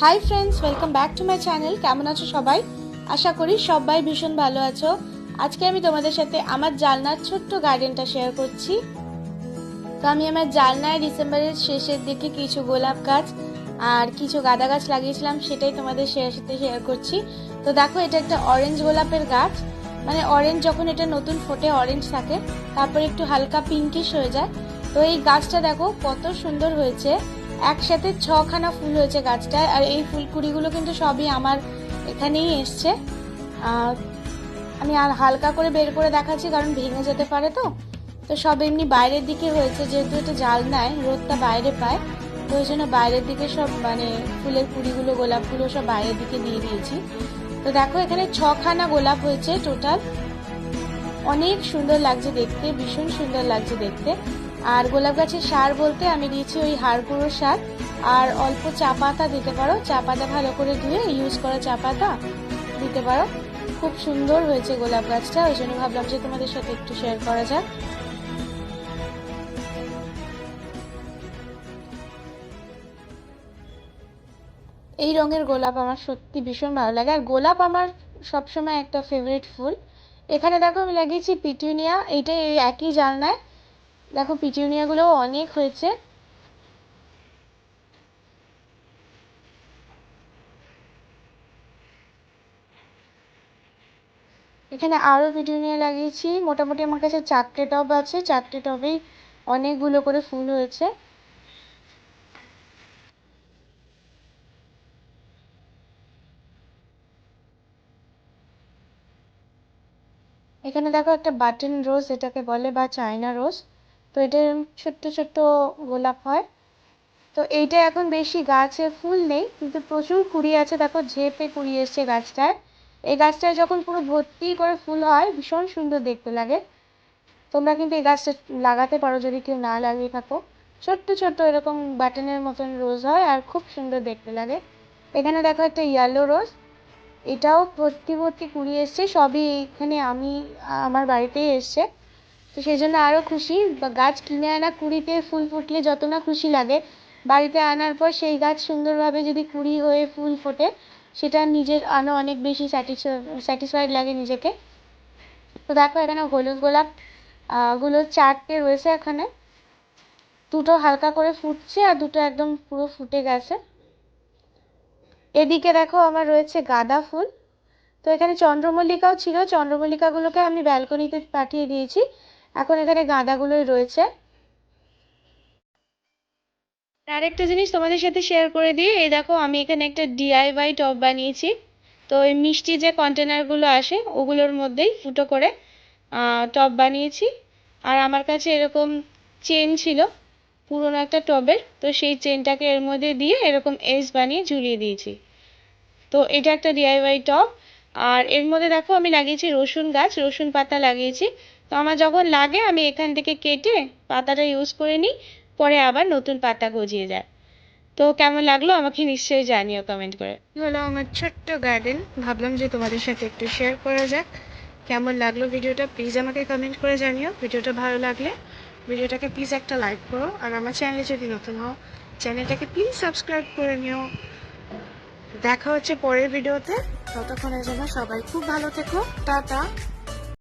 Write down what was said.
Hi friends, welcome back to my channel. কেমন আছো সবাই? আশা করি সবাই ভীষণ ভালো আছো। আজকে আমি তোমাদের সাথে আমার জানলার ছোট্ট গার্ডেনটা শেয়ার করছি। তো আমি আমার জানলায় ডিসেম্বরের শেষের দিকে কিছু গোলাপ গাছ আর কিছু গাঁদা গাছ লাগিয়েছিলাম, সেটাই তোমাদের সাথে শেয়ার করছি। তো দেখো, এটা একটা অরেঞ্জ গোলাপের গাছ। মানে অরেঞ্জ যখন এটা নতুন ফোটে অরেঞ্জ থাকে, তারপর একটু হালকা পিঙ্কিশ হয়ে যায়। তো এই গাছটা দেখো কত সুন্দর হয়েছে, একসাথে 6খানা ফুল হয়েছে গাছটায়। আর এই ফুল কুড়িগুলো কিন্তু সবই আমার এখানেই এসছে। আমি আর হালকা করে বের করে দেখাচ্ছি, কারণ ভেঙে যেতে পারে। তো সব এমনি বাইরের দিকে হয়েছে, যেহেতু এটা জানলায় রোদটা বাইরে পায়, তো ওই জন্য বাইরের দিকে সব মানে ফুলের কুড়িগুলো গোলাপগুলো সব বাইরের দিকে দিয়ে দিয়েছি। তো দেখো, এখানে 6খানা গোলাপ হয়েছে টোটাল। অনেক সুন্দর লাগছে দেখতে, ভীষণ সুন্দর লাগছে দেখতে। আর গোলাপ গাছের সার বলতে আমি দিয়েছি ওই হাড় গুঁড়োর সার, আর অল্প চা পাতা দিতে পারো। চা পাতা ভালো করে ধুয়ে ইউজ করা চা পাতা দিতে পারো। খুব সুন্দর হয়েছে গোলাপ গাছটা, ওই জন্য ভাবলাম যে তোমাদের সাথে একটু শেয়ার করা যাক। এই রঙের গোলাপ আমার সত্যি ভীষণ ভালো লাগে, আর গোলাপ আমার সবসময় একটা ফেভারিট ফুল। এখানে দেখো আমি লাগিয়েছি পিটুনিয়া, এইটাই এই একই জানলায়। দেখো পিটুনিয়াগুলোও অনেক হয়েছে। এখানে আরও পিটুনিয়া লাগিয়েছি। মোটামুটি আমার কাছে 4টে টব আছে, 4টে টবেই অনেকগুলো করে ফুল হয়েছে। এখানে দেখো একটা বাটন রোজ এটাকে বলে, বা চায়না রোজ। তো এটা ছোট্ট ছোট্ট গোলাপ হয়। তো এইটা এখন বেশি গাছে ফুল নেই, কিন্তু প্রচুর কুড়ি আছে। দেখো ঝেপে কুড়ি এসছে গাছটায়। এই গাছটায় যখন পুরো ভর্তি করে ফুল হয়, ভীষণ সুন্দর দেখতে লাগে। তোমরা কিন্তু এই গাছটা লাগাতে পারো যদি কেউ না লাগিয়ে থাকো। ছোট্ট ছোট্ট এরকম বাটনের মতন রোজ হয়, আর খুব সুন্দর দেখতে লাগে। এখানে দেখো একটা ইয়েলো রোজ, এটাও ভর্তি ভর্তি কুড়ি এসছে। সবই এখানে আমার বাড়িতেই এসছে। তো সেই জন্য আরও খুশি। গাছ কিনে আনা কুড়িতে ফুল ফুটলে যত না খুশি লাগে, বাড়িতে আনার পর সেই গাছ সুন্দরভাবে যদি কুড়ি হয়ে ফুল ফোটে, সেটা নিজের আরও অনেক বেশি স্যাটিসফাইড লাগে নিজেকে। তো দেখো এখানে হলুদ গোলাপ গুলো 4টে রয়েছে এখানে। দুটো হালকা করে ফুটছে আর দুটো একদম পুরো ফুটে গেছে। এদিকে দেখো আমার রয়েছে গাঁদা ফুল। তো এখানে চন্দ্রমল্লিকাও ছিল, চন্দ্রমল্লিকাগুলোকে আমি ব্যালকনিতে পাঠিয়ে দিয়েছি। এখন এখানে গাঁদাগুলোই রয়েছে। আরেকটা জিনিস তোমাদের সাথে শেয়ার করে দিই, এই দেখো আমি এখানে একটা ডিআইওয়াই টব বানিয়েছি। তো এই মিষ্টি যে কন্টেনারগুলো আসে, ওগুলোর মধ্যেই ফুটো করে টব বানিয়েছি। আর আমার কাছে এরকম চেন ছিল পুরোনো একটা টবের, তো সেই চেনটাকে এর মধ্যে দিয়ে এরকম এস বানিয়ে ঝুলিয়ে দিয়েছি। তো এটা একটা ডিআইওয়াই টব। আর এর মধ্যে দেখো আমি লাগিয়েছি রসুন গাছ, রসুন পাতা লাগিয়েছি। তো আমার যখন লাগে আমি এখান থেকে কেটে পাতাটা ইউজ করে নিই, পরে আবার নতুন পাতা গজিয়ে যায়। তো কেমন লাগলো আমাকে নিশ্চয়ই জানিও কমেন্ট করে। হলো আমার ছোট্ট গার্ডেন, ভাবলাম যে তোমাদের সাথে একটু শেয়ার করা যাক। কেমন লাগলো ভিডিওটা প্লিজ আমাকে কমেন্ট করে জানিও। ভিডিওটা ভালো লাগলে ভিডিওটাকে প্লিজ একটা লাইক করো, আর আমার চ্যানেলে যদি নতুন হও চ্যানেলটাকে প্লিজ সাবস্ক্রাইব করে নিও। দেখা হচ্ছে পরের ভিডিওতে। ততক্ষণের জন্য সবাই খুব ভালো থেকো। টাটা।